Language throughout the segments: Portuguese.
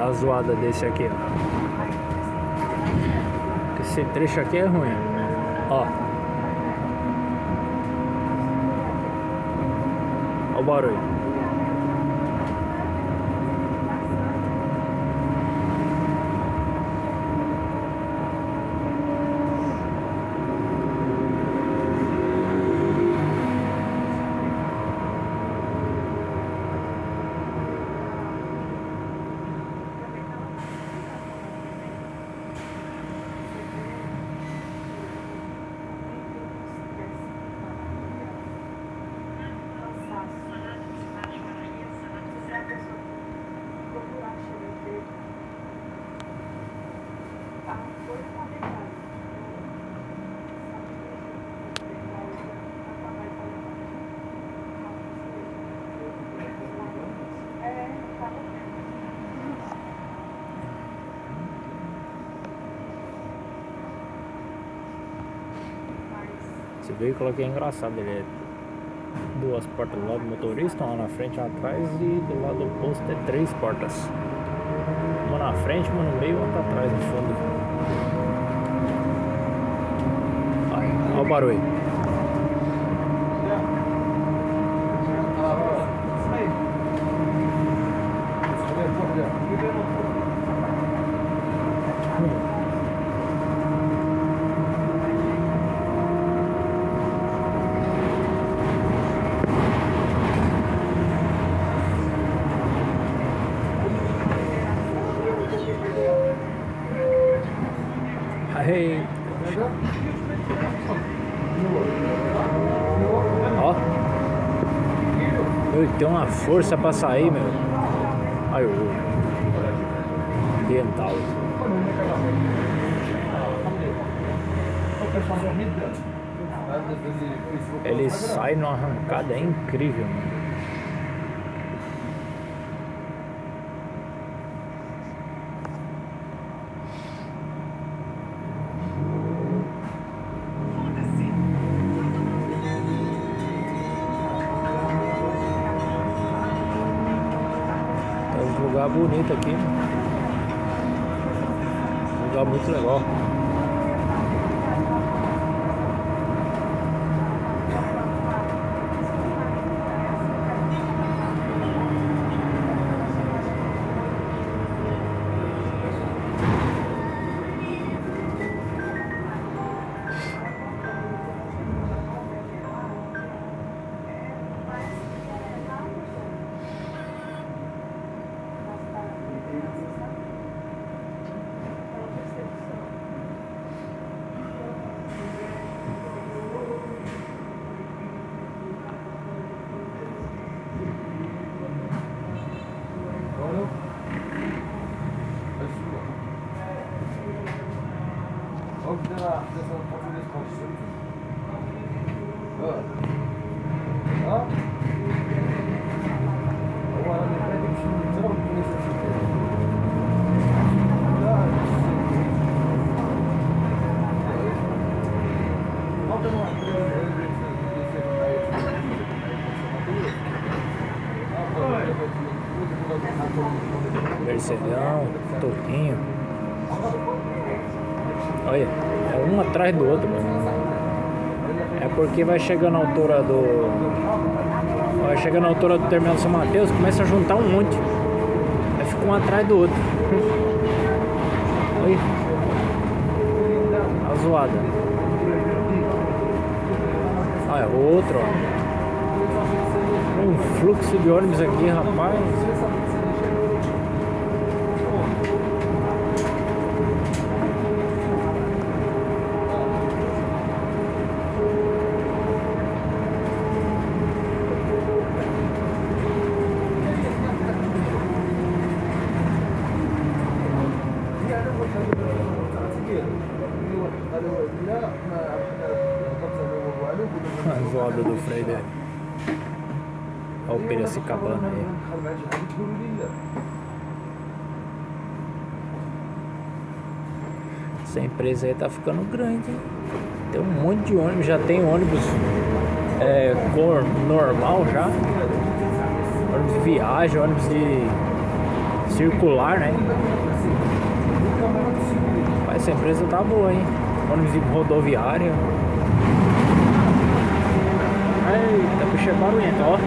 a zoada desse aqui, ó. Esse trecho aqui é ruim. Ó. Ó o barulho. Esse veículo aqui é engraçado, ele é duas portas do lado do motorista, uma na frente e uma atrás, e do lado do posto é três portas. Uma na frente, uma no meio e outra atrás no fundo. Olha o barulho. Aí. Ó. Ele tem uma força pra sair, meu. Aí o ambiental. Ele sai numa arrancada, é incrível, mano. Um lugar bonito aqui, um lugar muito legal. Mercedão, Toquinho. Olha, é um atrás do outro, mano. É porque vai chegando a altura do. Vai chegando a altura do terminal São Mateus, começa a juntar um monte. Aí fica um atrás do outro. Olha. A zoada. Olha, o outro, ó. Um fluxo de ônibus aqui, rapaz. A zoada do freio dele. Olha o Piracicabana aí. Essa empresa aí tá ficando grande, hein? Tem um monte de ônibus, já tem ônibus cor normal já. Ônibus de viagem, ônibus de circular, né? Mas essa empresa tá boa, hein? Ônibus rodoviária. Eita, bicho é barulhento, ó.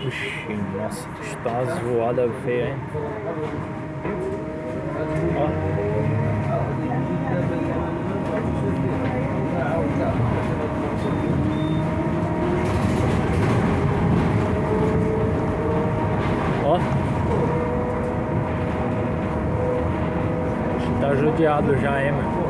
Oxi, nossa, está uma zoada feia, hein? Ó. Ó. Tá judiado já, hein, mano?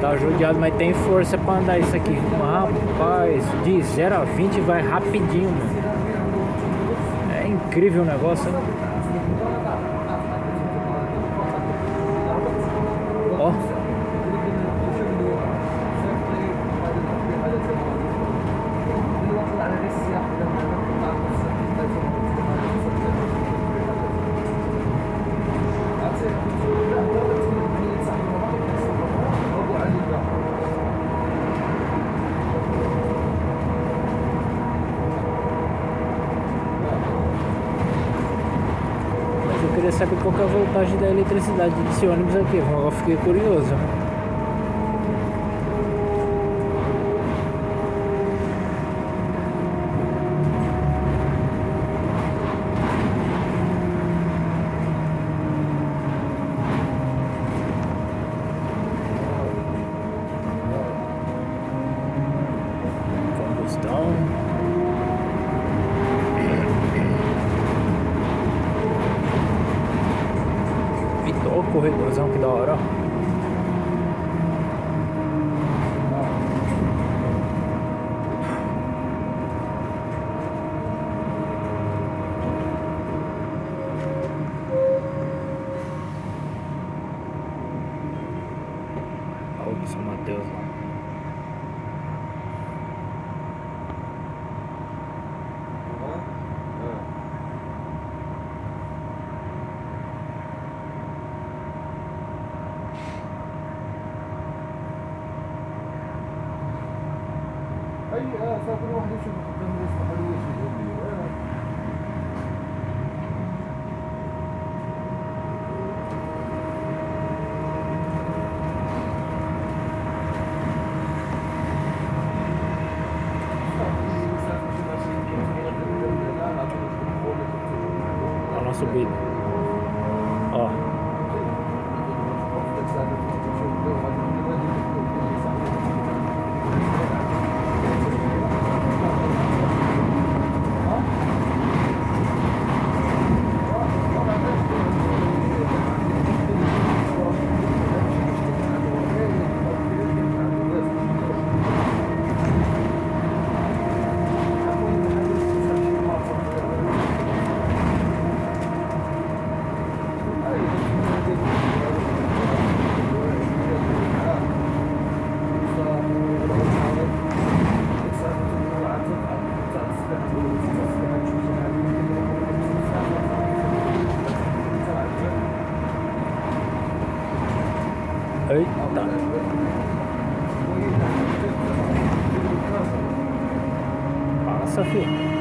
Tá judiado, mas tem força pra andar isso aqui. Rapaz, de 0 a 20 vai rapidinho, mano. É incrível o negócio, né? Ó. Eu queria saber qual que é a voltagem da eletricidade desse ônibus aqui. Eu fiquei curioso, né? Combustão. Ó o corredorzão, que da hora, ó. Olha o São Mateus lá. اي سافر واحد يشوف قدام يصبح الوش يقول لي Tá na subida. Ó. Eita. Passa, filho.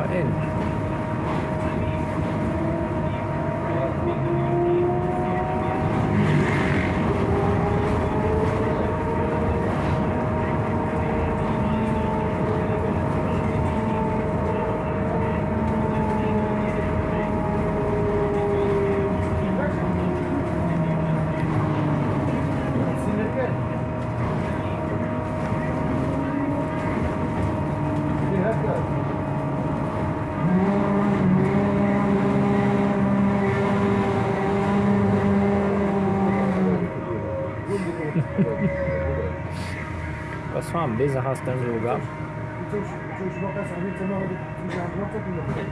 Olha ele. parece uma mesa arrastando de lugar. وتشوف باقي صاحبي تما غادي تمشي عند الواتساب ولا فين؟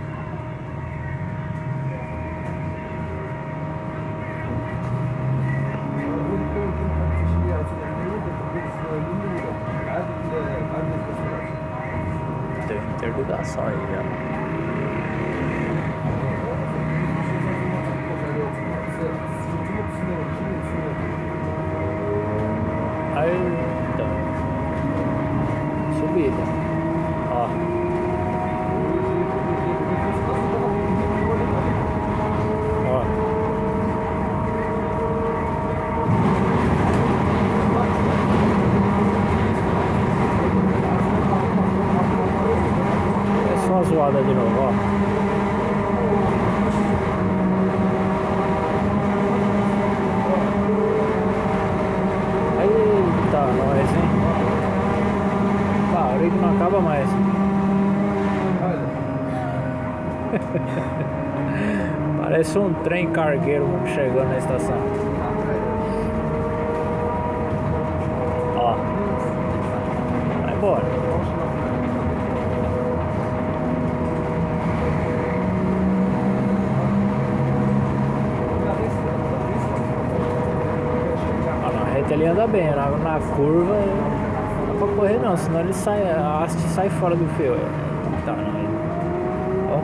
Tem interligação aí já. Aí, então. Subida. Ó. Ó. É só uma zoada de novo, ó. Eita, nós, hein? Barulho que não acaba mais. Parece um trem cargueiro chegando na estação. Ó. Vai embora. Ele anda bem, na curva não dá pra correr não, senão ele sai, a haste sai fora do fio. Tá, não. Ó.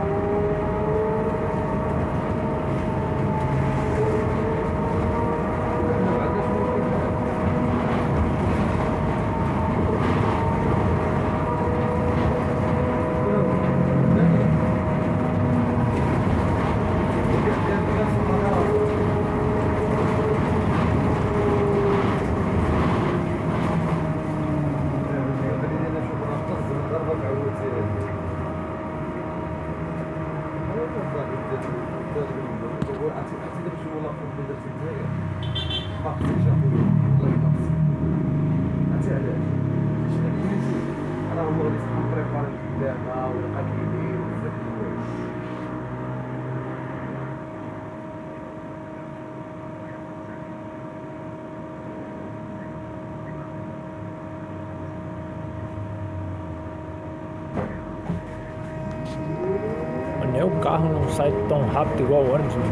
Nem o carro não sai tão rápido igual o ônibus, né?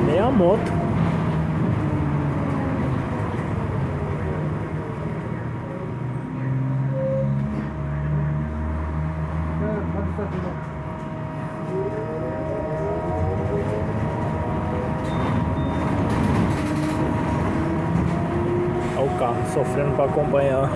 Nem a moto. Olha o carro sofrendo para acompanhar.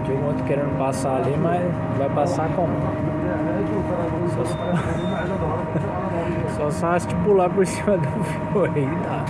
Tinha um outro querendo passar ali, mas vai passar como? Só se pular por cima do fio aí dá.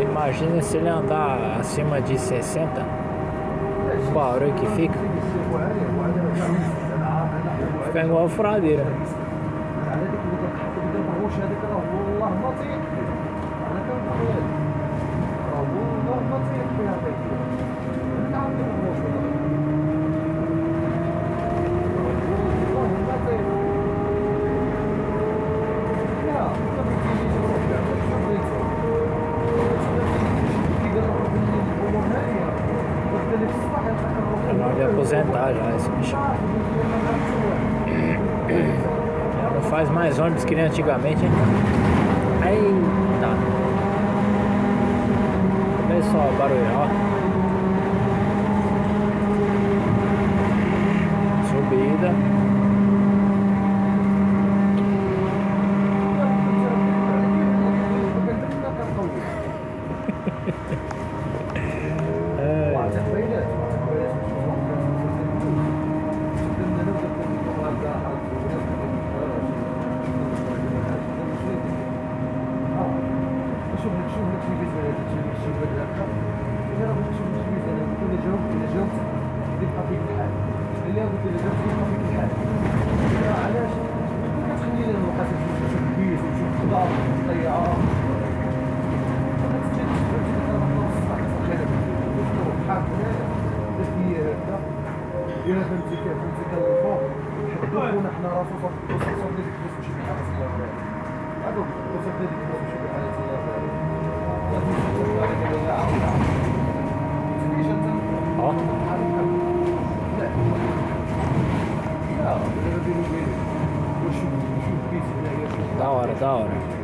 Imagina se ele andar acima de 60, o barulho que fica. Fica igual a furadeira. Não faz mais ônibus que nem antigamente, hein? Eita! Olha só o barulho, ó. Subida. علاش؟ كتخلي لنا الوقت نشوف الكبيس ونشوف الخضار ونشوف الطيارات. إلا فهمتي كيف فهمتي كالفوق حنا حنا راسو صافي ديك الفلوس ماشي بحال الله هادوك صافي ديك الفلوس ماشي بحال الله Da hora, da hora.